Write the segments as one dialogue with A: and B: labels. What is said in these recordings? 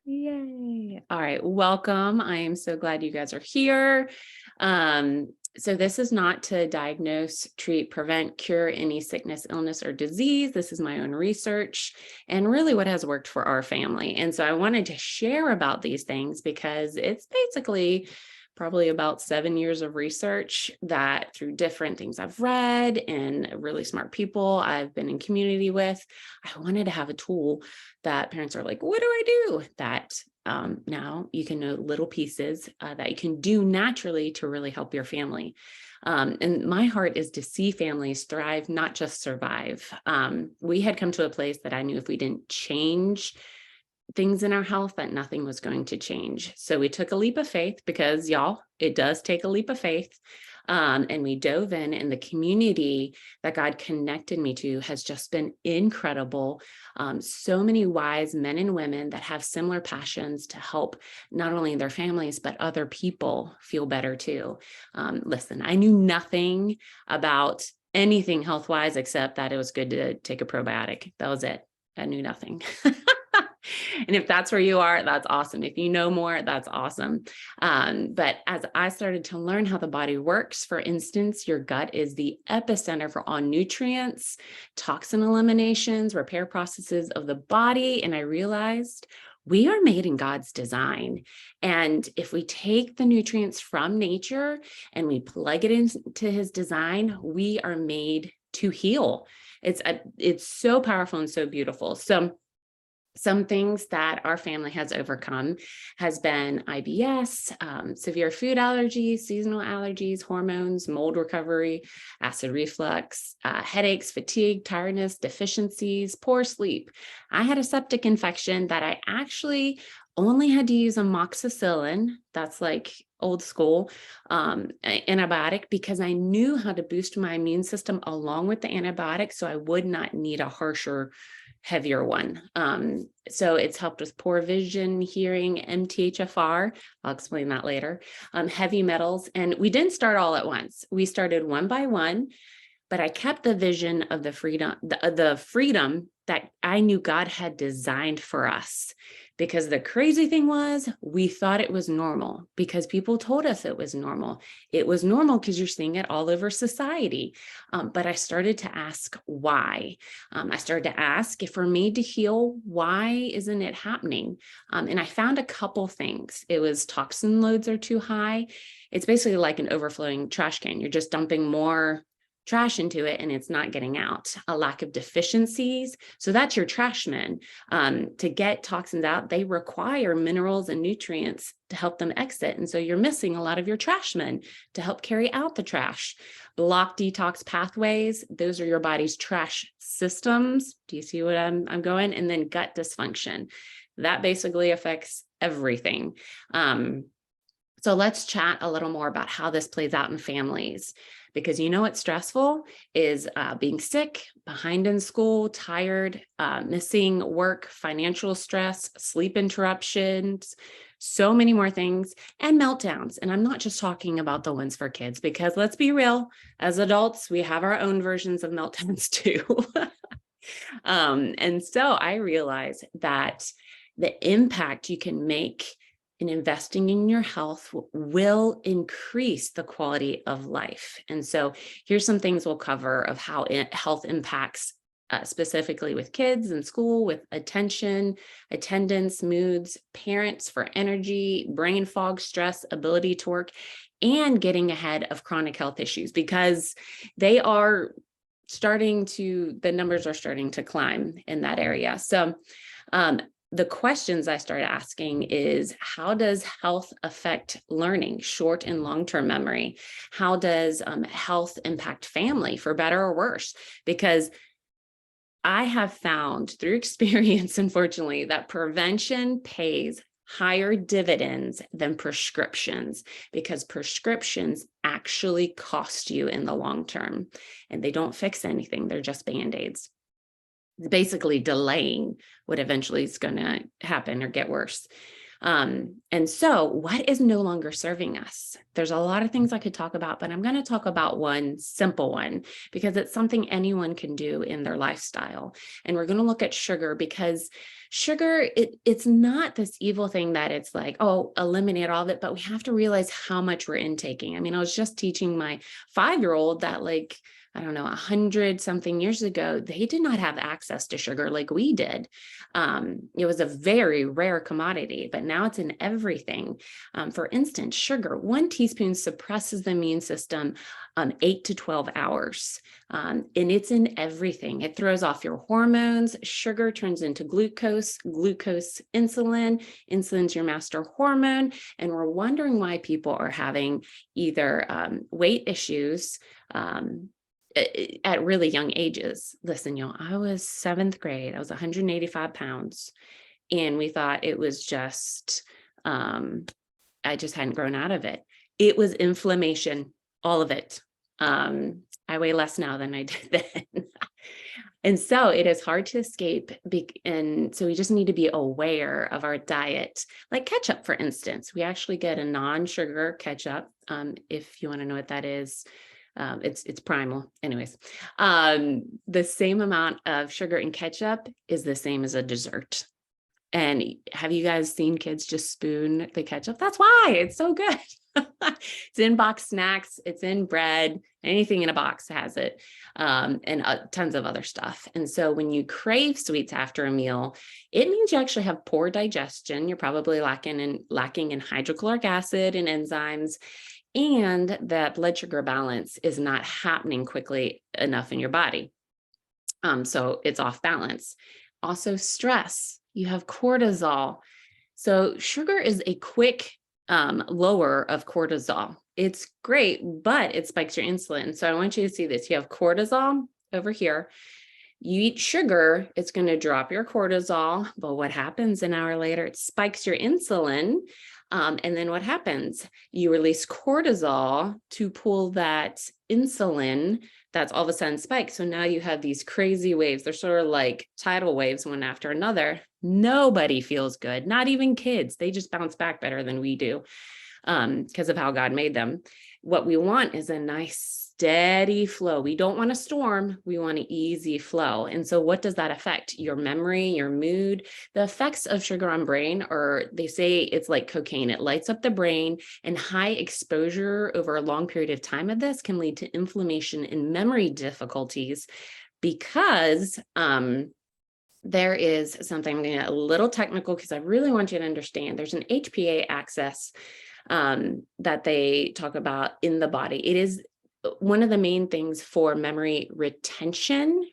A: Yay. All right. Welcome. I am so glad you guys are here. So this is not to diagnose, treat, prevent, cure any sickness, illness, or disease. This is my own research and really what has worked for our family. And so I wanted to share about these things because it's basically probably about 7 years of research that through different things I've read and really smart people I've been in community with, I wanted to have a tool that parents are like, what do I do? That now you can know little pieces that you can do naturally to really help your family. And my heart is to see families thrive, not just survive. We had come to a place that I knew if we didn't change things in our health, that nothing was going to change. So we took a leap of faith because y'all, it does take a leap of faith. And we dove in, and the community that God connected me to has just been incredible. So many wise men and women that have similar passions to help not only their families, but other people feel better too. Listen, I knew nothing about anything health-wise except that it was good to take a probiotic. That was it. I knew nothing. And if that's where you are, that's awesome. If you know more, that's awesome. But as I started to learn how the body works, for instance, your gut is the epicenter for all nutrients, toxin eliminations, repair processes of the body. And I realized we are made in God's design. And if we take the nutrients from nature and we plug it into his design, we are made to heal. It's so powerful and so beautiful. So some things that our family has overcome has been IBS, severe food allergies, seasonal allergies, hormones, mold recovery, acid reflux, headaches, fatigue, tiredness, deficiencies, poor sleep. I had a septic infection that I actually only had to use amoxicillin. That's like old school antibiotic, because I knew how to boost my immune system along with the antibiotic, so I would not need a harsher, heavier one. So it's helped with poor vision, hearing, MTHFR. I'll explain that later. Heavy metals. And we didn't start all at once. We started one by one, but I kept the vision of the freedom that I knew God had designed for us. Because the crazy thing was, we thought it was normal because people told us it was normal. It was normal because you're seeing it all over society. But I started to ask why. I started to ask, if we're made to heal, why isn't it happening? And I found a couple things. It was toxin loads are too high. It's basically like an overflowing trash can. You're just dumping more trash into it and it's not getting out. A lack of deficiencies. So that's your trash men. To get toxins out, they require minerals and nutrients to help them exit. And so you're missing a lot of your trash men to help carry out the trash. Block detox pathways. Those are your body's trash systems. Do you see what I'm going? And then gut dysfunction. That basically affects everything. So let's chat a little more about how this plays out in families. Because you know what's stressful is being sick, behind in school, tired, missing work, financial stress, sleep interruptions, so many more things, and meltdowns. And I'm not just talking about the ones for kids, because let's be real, as adults, we have our own versions of meltdowns too. And so I realized that the impact you can make in investing in your health will increase the quality of life. And so here's some things we'll cover of how health impacts specifically with kids in school, with attention, attendance, moods, parents for energy, brain fog, stress, ability to work, and getting ahead of chronic health issues, because they are the numbers are starting to climb in that area. So the questions I started asking is, how does health affect learning, short and long-term memory? How does health impact family, for better or worse? Because I have found through experience, unfortunately, that prevention pays higher dividends than prescriptions, because prescriptions actually cost you in the long term, and they don't fix anything. They're just Band-Aids. Basically delaying what eventually is going to happen or get worse. And so what is no longer serving us? There's a lot of things I could talk about, but I'm going to talk about one simple one because it's something anyone can do in their lifestyle. And we're going to look at sugar because sugar, it's not this evil thing that it's like, oh, eliminate all of it, but we have to realize how much we're intaking. I mean, I was just teaching my 5-year-old that, like, I don't know, 100 something years ago, they did not have access to sugar like we did. It was a very rare commodity, but now it's in everything. For instance, sugar, 1 teaspoon suppresses the immune system 8 to 12 hours. And it's in everything. It throws off your hormones. Sugar turns into glucose, insulin. Insulin's your master hormone. And we're wondering why people are having either weight issues, at really young ages. Listen, y'all, I was 7th grade. I was 185 pounds. And we thought it was just, I just hadn't grown out of it. It was inflammation, all of it. I weigh less now than I did then. And so it is hard to escape. And so we just need to be aware of our diet. Like ketchup, for instance, we actually get a non-sugar ketchup. If you want to know what that is, it's primal. Anyways, the same amount of sugar in ketchup is the same as a dessert. And have you guys seen kids just spoon the ketchup? That's why it's so good. It's in box snacks. It's in bread. Anything in a box has it, and tons of other stuff. And so when you crave sweets after a meal, it means you actually have poor digestion. You're probably lacking in hydrochloric acid and enzymes, and that blood sugar balance is not happening quickly enough in your body. So it's off balance. Also, stress. You have cortisol. So sugar is a quick lower of cortisol. It's great, but it spikes your insulin. So I want you to see this. You have cortisol over here. You eat sugar, it's going to drop your cortisol. But what happens an hour later? It spikes your insulin. And then what happens? You release cortisol to pull that insulin that's all of a sudden spiked. So now you have these crazy waves. They're sort of like tidal waves, one after another. Nobody feels good, not even kids. They just bounce back better than we do because of how God made them. What we want is a nice steady flow. We don't want a storm. We want an easy flow. And so what does that affect? Your memory, your mood. The effects of sugar on brain are, they say it's like cocaine. It lights up the brain, and high exposure over a long period of time of this can lead to inflammation and memory difficulties because there is something, I'm going to get a little technical because I really want you to understand. There's an HPA axis that they talk about in the body. It is one of the main things for memory retention,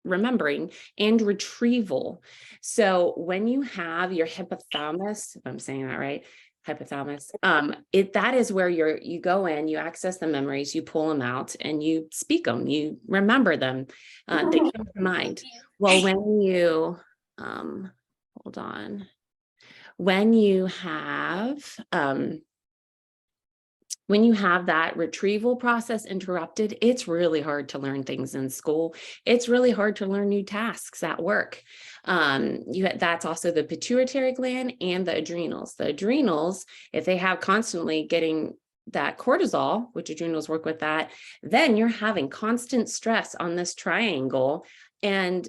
A: remembering, and retrieval. So when you have your hypothalamus, if I'm saying that right, hypothalamus, that is where you go in, you access the memories, you pull them out, and you speak them, you remember them, they come to mind. Well, when you hold on, when you have that retrieval process interrupted, it's really hard to learn things in school. It's really hard to learn new tasks at work. That's also the pituitary gland and the adrenals. The adrenals, if they have constantly getting that cortisol, which adrenals work with that, then you're having constant stress on this triangle, and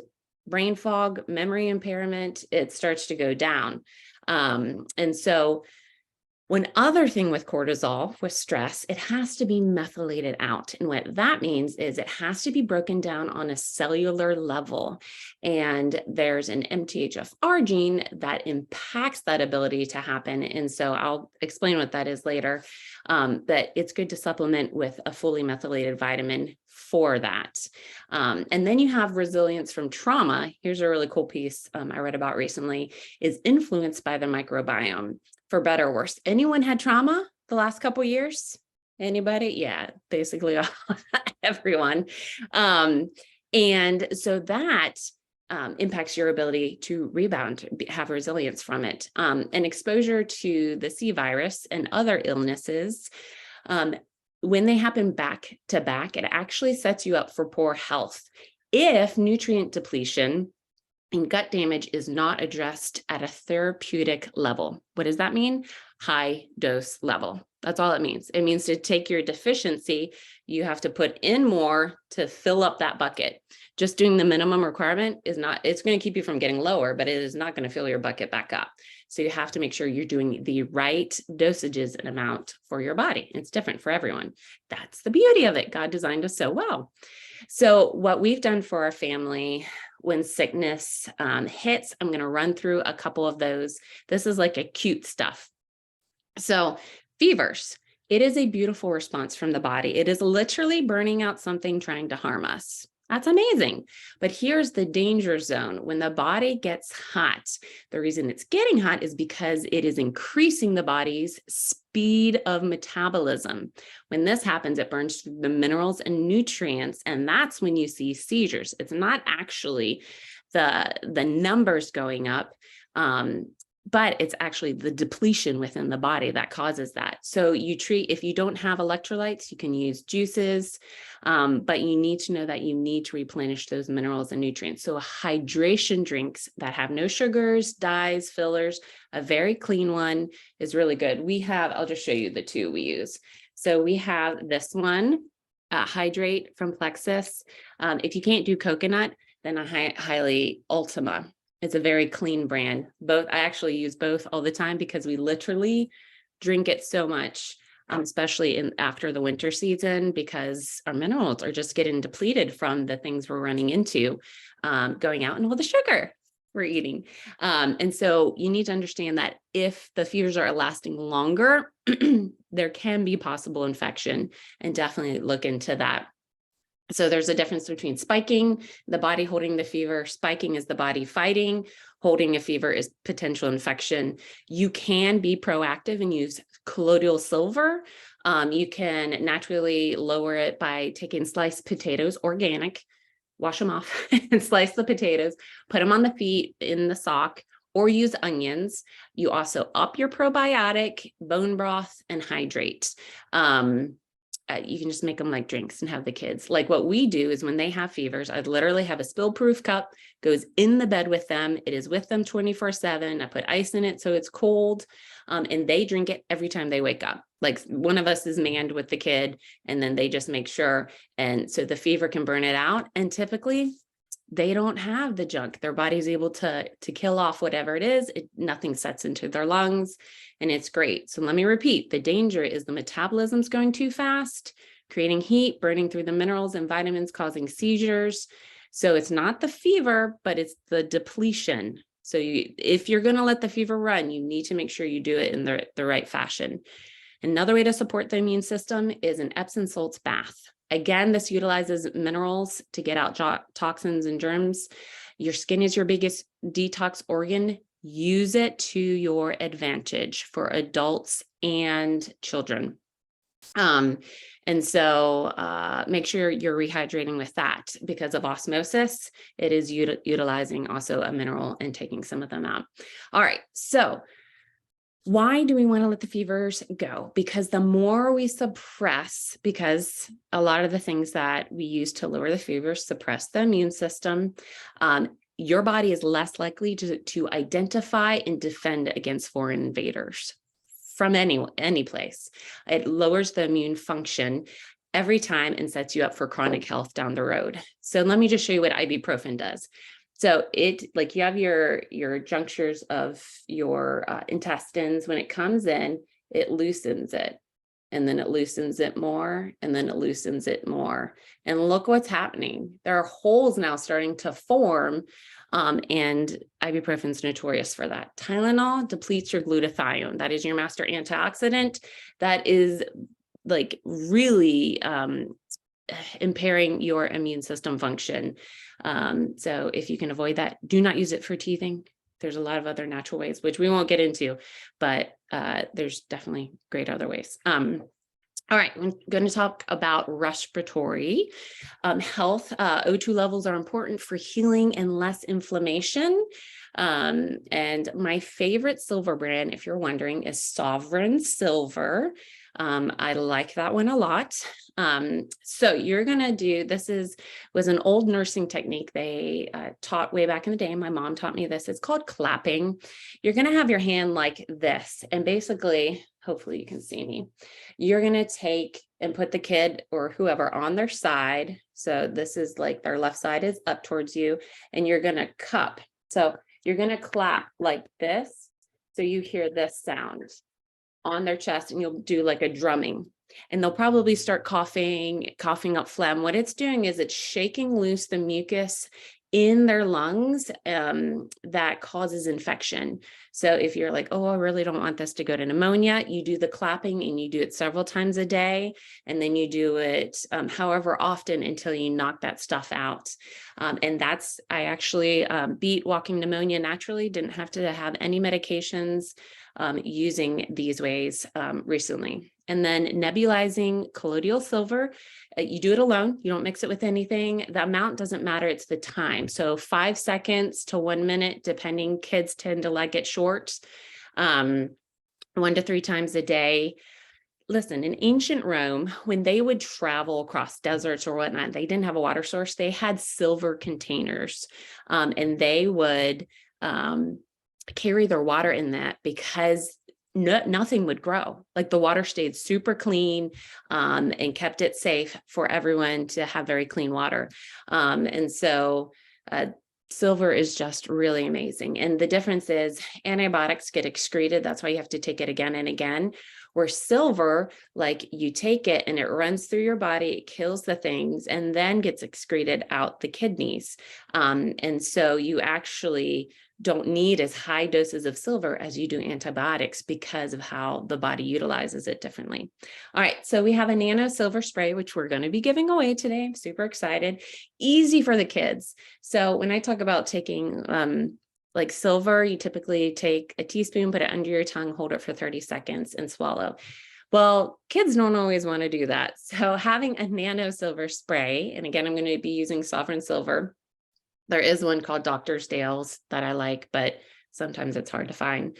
A: brain fog, memory impairment, it starts to go down. And so one other thing with cortisol, with stress, it has to be methylated out. And what that means is it has to be broken down on a cellular level. And there's an MTHFR gene that impacts that ability to happen. And so I'll explain what that is later. But it's good to supplement with a fully methylated vitamin for that. And then you have resilience from trauma. Here's a really cool piece I read about recently, is influenced by the microbiome. For better or worse. Anyone had trauma the last couple of years? Anybody? Yeah, basically everyone. And so that impacts your ability to rebound, have resilience from it. And exposure to the C virus and other illnesses, when they happen back to back, it actually sets you up for poor health. If nutrient depletion And gut damage is not addressed at a therapeutic level. What does that mean? High dose level. That's all it means. It means to take your deficiency, you have to put in more to fill up that bucket. Just doing the minimum requirement is not, it's going to keep you from getting lower, but it is not going to fill your bucket back up. So you have to make sure you're doing the right dosages and amount for your body. It's different for everyone. That's the beauty of it. God designed us so well. So what we've done for our family when sickness hits, I'm going to run through a couple of those. This is like acute stuff. So fevers, it is a beautiful response from the body. It is literally burning out something trying to harm us. That's amazing. But here's the danger zone. When the body gets hot, the reason it's getting hot is because it is increasing the body's speed of metabolism. When this happens, it burns through the minerals and nutrients, and that's when you see seizures. It's not actually the numbers going up, but it's actually the depletion within the body that causes that. So you treat, if you don't have electrolytes, you can use juices, but you need to know that you need to replenish those minerals and nutrients. So hydration drinks that have no sugars, dyes, fillers, a very clean one is really good. We have, I'll just show you the two we use. So we have this one, Hydrate from Plexus. If you can't do coconut, then I highly Ultima. It's a very clean brand. Both, I actually use both all the time because we literally drink it so much, especially after the winter season, because our minerals are just getting depleted from the things we're running into, going out and all the sugar we're eating. And so you need to understand that if the fevers are lasting longer, there can be possible infection, and definitely look into that. So there's a difference between spiking, the body holding the fever. Spiking is the body fighting. Holding a fever is potential infection. You can be proactive and use colloidal silver. You can naturally lower it by taking sliced potatoes, organic, wash them off and slice the potatoes, put them on the feet in the sock, or use onions. You also up your probiotic, bone broth, and hydrate. You can just make them like drinks and have the kids. Like what we do is when they have fevers, I literally have a spill-proof cup, goes in the bed with them. It is with them 24/7. I put ice in it so it's cold, and they drink it every time they wake up. Like one of us is manned with the kid, and then they just make sure. And so the fever can burn it out. And typically they don't have the junk. Their body's able to kill off whatever it is. Nothing sets into their lungs, and it's great. So let me repeat, the danger is the metabolism's going too fast, creating heat, burning through the minerals and vitamins, causing seizures. So it's not the fever, but it's the depletion. So if you're going to let the fever run, you need to make sure you do it in the right fashion. Another way to support the immune system is an Epsom salts bath. Again, this utilizes minerals to get out toxins and germs. Your skin is your biggest detox organ. Use it to your advantage for adults and children. And so make sure you're rehydrating with that, because of osmosis. It is utilizing also a mineral and taking some of them out. All right, so why do we want to let the fevers go? Because the more we suppress, because a lot of the things that we use to lower the fevers suppress the immune system, your body is less likely to identify and defend against foreign invaders from any place. It lowers the immune function every time and sets you up for chronic health down the road. So let me just show you what ibuprofen does. So like you have your junctures of your intestines. When it comes in, it loosens it, and then it loosens it more, and then it loosens it more. And look what's happening. There are holes now starting to form, and ibuprofen is notorious for that. Tylenol depletes your glutathione. That is your master antioxidant. That is like really impairing your immune system function. So if you can avoid that, do not use it for teething. There's a lot of other natural ways, which we won't get into, but there's definitely great other ways. All right, I'm going to talk about respiratory health. O2 levels are important for healing and less inflammation. And my favorite silver brand, if you're wondering, is Sovereign Silver. I like that one a lot. So you're going to do, was an old nursing technique they taught way back in the day. My mom taught me this. It's called clapping. You're going to have your hand like this. And basically, hopefully you can see me. You're going to take and put the kid or whoever on their side. So this is like their left side is up towards you, and you're going to cup. So you're going to clap like this. So you hear this sound on their chest, and you'll do like a drumming, and they'll probably start coughing up phlegm. What it's doing is it's shaking loose the mucus in their lungs that causes infection. So if you're like, oh, I really don't want this to go to pneumonia, you do the clapping, and you do it several times a day. And then you do it however often until you knock that stuff out. And I actually beat walking pneumonia naturally, didn't have to have any medications using these ways recently. And then nebulizing colloidal silver, you do it alone. You don't mix it with anything. The amount doesn't matter. It's the time. So 5 seconds to 1 minute, depending. Kids tend to like it short, 1 to 3 times a day. Listen, in ancient Rome, when they would travel across deserts or whatnot, they didn't have a water source. They had silver containers, and they would carry their water in that because nothing would grow. Like the water stayed super clean and kept it safe for everyone to have very clean water. And so silver is just really amazing. And the difference is antibiotics get excreted. That's why you have to take it again and again. Where silver, like you take it and it runs through your body, it kills the things, and then gets excreted out the kidneys. And so you actually don't need as high doses of silver as you do antibiotics because of how the body utilizes it differently. All right, so we have a nano silver spray, which we're going to be giving away today. I'm super excited. Easy for the kids. So when I talk about taking like silver, you typically take a teaspoon, put it under your tongue, hold it for 30 seconds and swallow. Well, kids don't always want to do that. So having a nano silver spray, and again, I'm going to be using Sovereign Silver. There is one called Dr. Dale's that I like, but sometimes it's hard to find.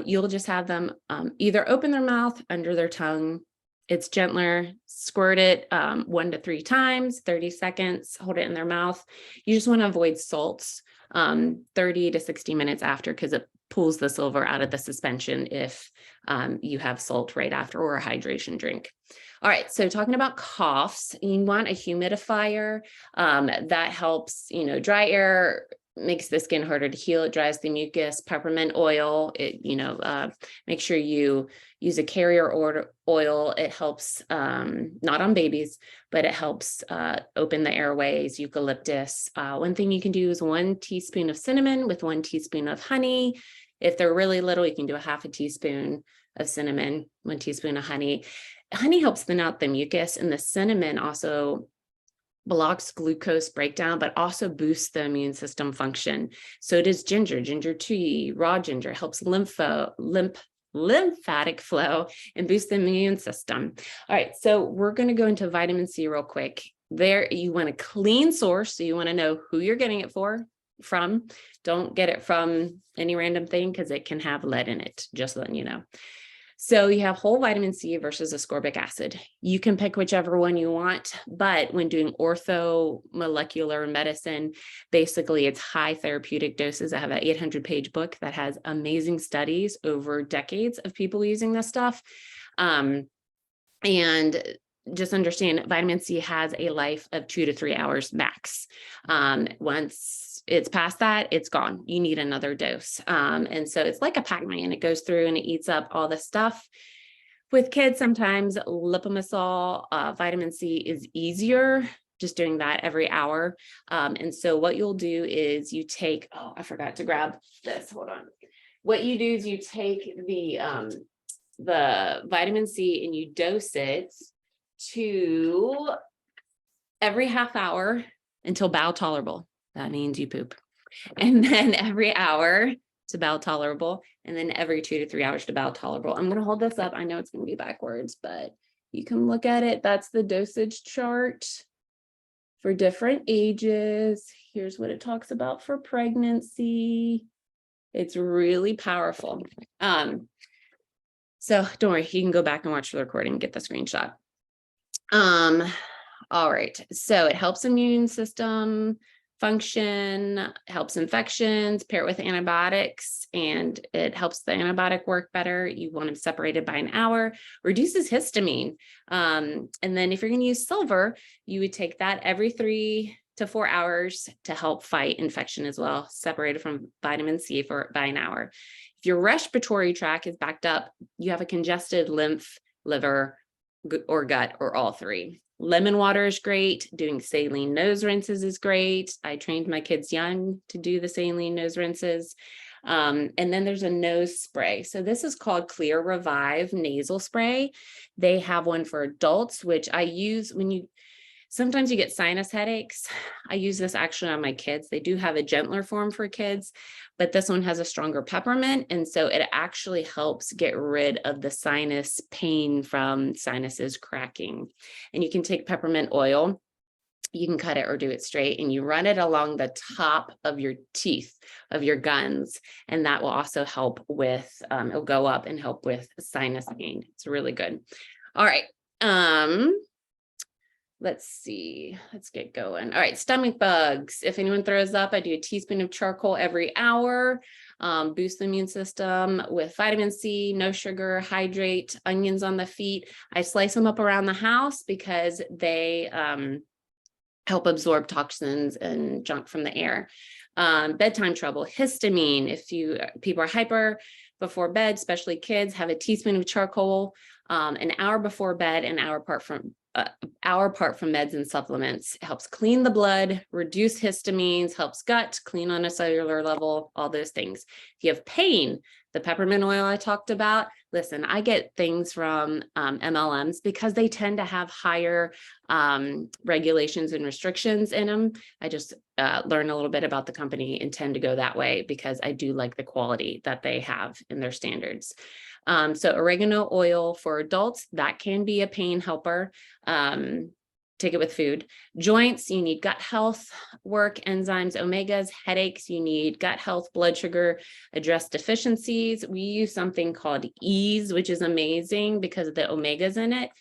A: You'll just have them either open their mouth, under their tongue. It's gentler, squirt it 1 to 3 times, 30 seconds, hold it in their mouth. You just want to avoid salts 30 to 60 minutes after, because it pulls the silver out of the suspension if you have salt right after, or a hydration drink. All right, so talking about coughs, you want a humidifier that helps, dry air makes the skin harder to heal. It dries the mucus. Peppermint oil, make sure you use a carrier oil. It helps, not on babies, but it helps open the airways. Eucalyptus. One thing you can do is 1 teaspoon of cinnamon with 1 teaspoon of honey. If they're really little, you can do a half a teaspoon of cinnamon, 1 teaspoon of honey. Honey helps thin out the mucus, and the cinnamon also blocks glucose breakdown, but also boosts the immune system function. So does ginger tea, raw ginger helps lymphatic flow and boost the immune system. All right, so we're going to go into vitamin C real quick. There, you want a clean source, so you want to know who you're getting it from. Don't get it from any random thing, because it can have lead in it, just letting you know. So you have whole vitamin C versus ascorbic acid. You can pick whichever one you want, but when doing orthomolecular medicine, basically it's high therapeutic doses. I have an 800-page book that has amazing studies over decades of people using this stuff. And just understand vitamin C has a life of 2 to 3 hours max. Once it's past that, it's gone. You need another dose. And so it's like a Pac-Man. It goes through and it eats up all the stuff. With kids, sometimes Lipimuscle, vitamin C is easier, just doing that every hour. And so what you'll do is you take, I forgot to grab this, hold on. What you do is you take the vitamin C and you dose it to every half hour until bowel tolerable. That means you poop. And then every hour to bowel tolerable, and then every 2 to 3 hours to bowel tolerable. I'm going to hold this up. I know it's going to be backwards, but you can look at it. That's the dosage chart for different ages. Here's what it talks about for pregnancy. It's really powerful. So don't worry, you can go back and watch the recording and get the screenshot. All right. So it helps immune system function, helps infections, pair it with antibiotics, and it helps the antibiotic work better. You want them separated by an hour, reduces histamine. And then if you're going to use silver, you would take that every 3 to 4 hours to help fight infection as well, separated from vitamin C by an hour. If your respiratory tract is backed up, you have a congested lymph, liver, or gut, or all three. Lemon water is great. Doing saline nose rinses is great. I trained my kids young to do the saline nose rinses. And then there's a nose spray. So this is called Clear Revive nasal spray. They have one for adults, which I use sometimes you get sinus headaches. I use this actually on my kids. They do have a gentler form for kids, but this one has a stronger peppermint. And so it actually helps get rid of the sinus pain from sinuses cracking. And you can take peppermint oil, you can cut it or do it straight, and you run it along the top of your teeth, of your gums. And that will also help with, it'll go up and help with sinus pain. It's really good. All right. Let's see, let's get going. All right, stomach bugs. If anyone throws up, I do a teaspoon of charcoal every hour, boost the immune system with vitamin C, no sugar, hydrate, onions on the feet. I slice them up around the house because they help absorb toxins and junk from the air. Bedtime trouble, histamine. If people are hyper before bed, especially kids, have a teaspoon of charcoal an hour before bed, an hour apart from meds and supplements. It helps clean the blood, reduce histamines, helps gut, clean on a cellular level, all those things. If you have pain, the peppermint oil I talked about, listen, I get things from MLMs because they tend to have higher regulations and restrictions in them. I just learn a little bit about the company and tend to go that way because I do like the quality that they have in their standards. So oregano oil for adults, that can be a pain helper. Take it with food. Joints, you need gut health work, enzymes, omegas. Headaches, you need gut health, blood sugar, address deficiencies. We use something called Ease, which is amazing because of the omegas in it.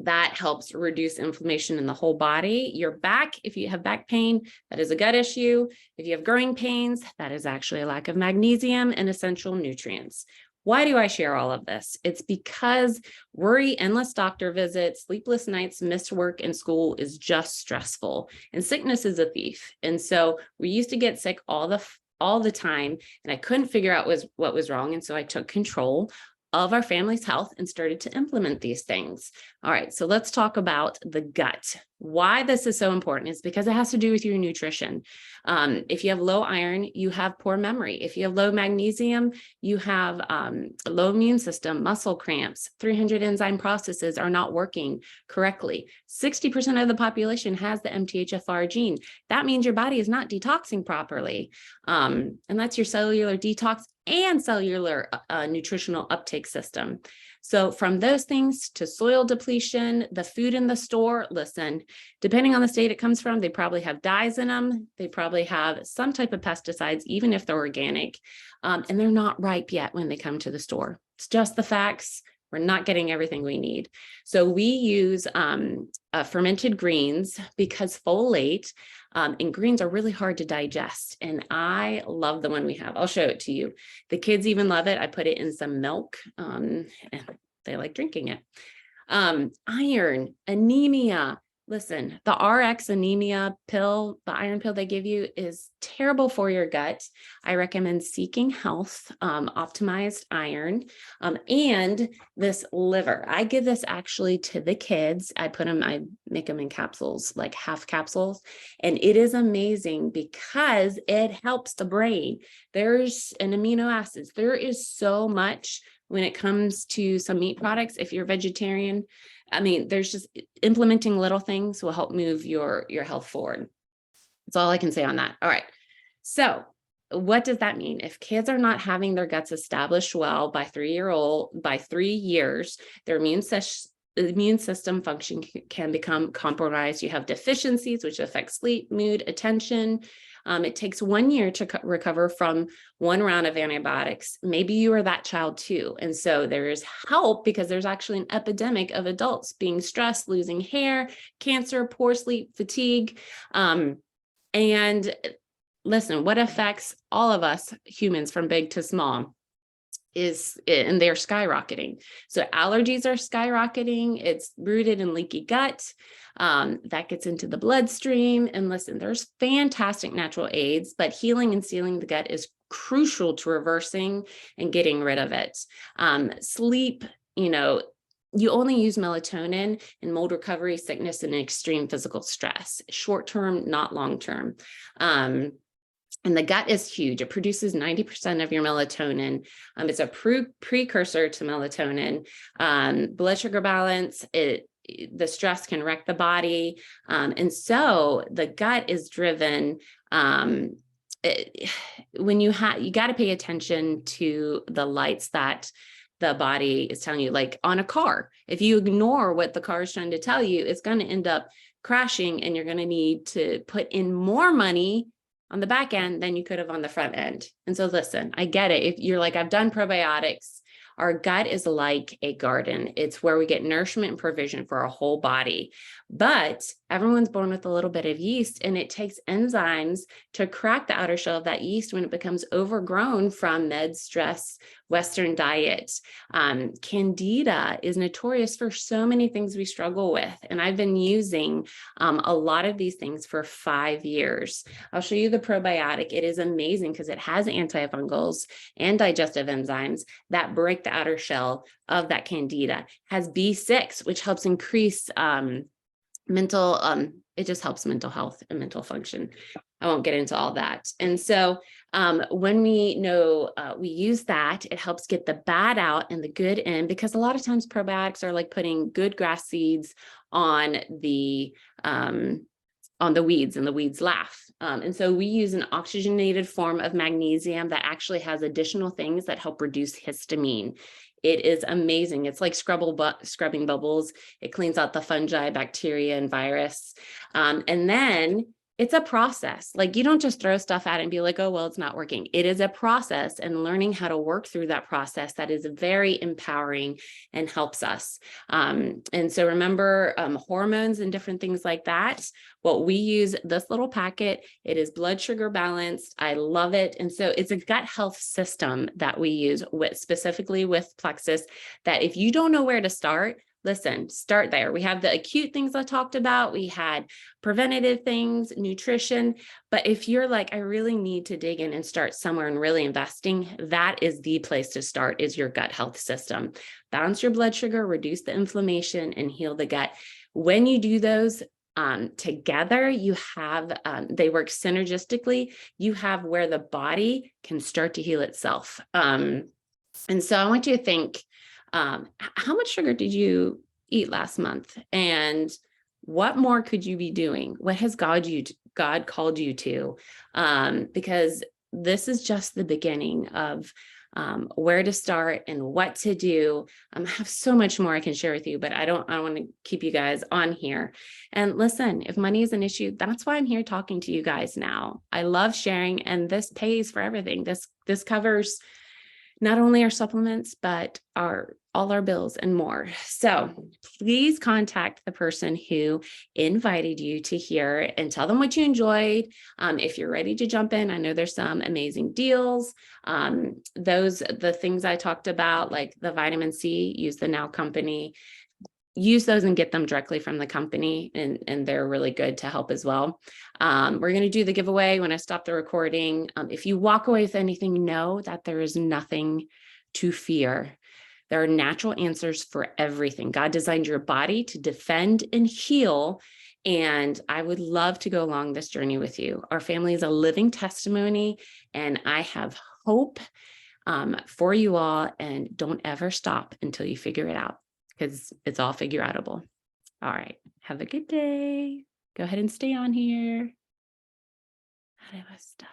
A: That helps reduce inflammation in the whole body. Your back, if you have back pain, that is a gut issue. If you have growing pains, that is actually a lack of magnesium and essential nutrients. Why do I share all of this? It's because worry, endless doctor visits, sleepless nights, missed work and school is just stressful, and sickness is a thief. And so we used to get sick all the time, and I couldn't figure out what was wrong. And so I took control of our family's health and started to implement these things. All right, so let's talk about the gut. Why this is so important is because it has to do with your nutrition. If you have low iron, you have poor memory. If you have low magnesium, you have low immune system, muscle cramps, 300 enzyme processes are not working correctly. 60% of the population has the MTHFR gene. That means your body is not detoxing properly. And that's your cellular detox and cellular nutritional uptake system. So from those things to soil depletion, the food in the store, listen, depending on the state it comes from, they probably have dyes in them. They probably have some type of pesticides, even if they're organic, and they're not ripe yet when they come to the store. It's just the facts. We're not getting everything we need. So we use fermented greens because folate and greens are really hard to digest. And I love the one we have. I'll show it to you. The kids even love it. I put it in some milk and they like drinking it. Iron, anemia. Listen, the RX anemia pill, the iron pill they give you is terrible for your gut. I recommend Seeking Health, optimized iron, and this liver. I give this actually to the kids. I make them in capsules, like half capsules, and it is amazing because it helps the brain. There's an amino acids. There is so much when it comes to some meat products. If you're vegetarian, I mean, there's just implementing little things will help move your health forward. That's all I can say on that. All right. So what does that mean? If kids are not having their guts established well by 3 years, their immune system function can become compromised. You have deficiencies, which affect sleep, mood, attention. It takes 1 year to recover from 1 round of antibiotics. Maybe you are that child too. And so there is help because there's actually an epidemic of adults being stressed, losing hair, cancer, poor sleep, fatigue. And listen, what affects all of us humans from big to small and they're skyrocketing. So allergies are skyrocketing. It's rooted in leaky gut. That gets into the bloodstream. And listen, there's fantastic natural aids, but healing and sealing the gut is crucial to reversing and getting rid of it. Sleep, you only use melatonin in mold recovery, sickness, and extreme physical stress, short-term, not long-term. And the gut is huge. It produces 90% of your melatonin. It's a precursor to melatonin. Blood sugar balance, the stress can wreck the body. And so the gut is driven. When you got to pay attention to the lights that the body is telling you, like on a car. If you ignore what the car is trying to tell you, it's going to end up crashing, and you're going to need to put in more money on the back end than you could have on the front end. And so listen, I get it. If you're like, I've done probiotics, our gut is like a garden. It's where we get nourishment and provision for our whole body. But everyone's born with a little bit of yeast, and it takes enzymes to crack the outer shell of that yeast when it becomes overgrown from med, stress, Western diet. Candida is notorious for so many things we struggle with. And I've been using a lot of these things for 5 years. I'll show you the probiotic. It is amazing because it has antifungals and digestive enzymes that break the outer shell of that candida. Has B6, which helps increase it just helps mental health and mental function. I won't get into all that. And so when we know we use that, it helps get the bad out and the good in, because a lot of times probiotics are like putting good grass seeds on the weeds, and the weeds laugh. And so we use an oxygenated form of magnesium that actually has additional things that help reduce histamine. It is amazing. It's like scrubbing bubbles. It cleans out the fungi, bacteria, and virus. And then it's a process. Like, you don't just throw stuff at it and be like, oh, well, it's not working. It is a process, and learning how to work through that process that is very empowering and helps us. And so remember hormones and different things like that. Well, we use this little packet. It is blood sugar balanced. I love it. And so it's a gut health system that we use specifically with Plexus, that if you don't know where to start, listen, start there. We have the acute things I talked about. We had preventative things, nutrition. But if you're like, I really need to dig in and start somewhere and really investing, that is the place to start, is your gut health system. Balance your blood sugar, reduce the inflammation, and heal the gut. When you do those together, you have, they work synergistically. You have where the body can start to heal itself. And so I want you to think, how much sugar did you eat last month? And what more could you be doing? What has God called you to? Because this is just the beginning of where to start and what to do. I have so much more I can share with you, but I don't want to keep you guys on here. And listen, if money is an issue, that's why I'm here talking to you guys now. I love sharing, and this pays for everything. This covers not only our supplements, but all our bills and more. So please contact the person who invited you to here and tell them what you enjoyed. If you're ready to jump in, I know there's some amazing deals. The things I talked about, like the vitamin C, use the Now Company. Use those and get them directly from the company, and they're really good to help as well. We're going to do the giveaway when I stop the recording. If you walk away with anything, know that there is nothing to fear. There are natural answers for everything. God designed your body to defend and heal, and I would love to go along this journey with you. Our family is a living testimony, and I have hope for you all, and don't ever stop until you figure it out, because it's all figure outable. All right. Have a good day. Go ahead and stay on here. How do I stop?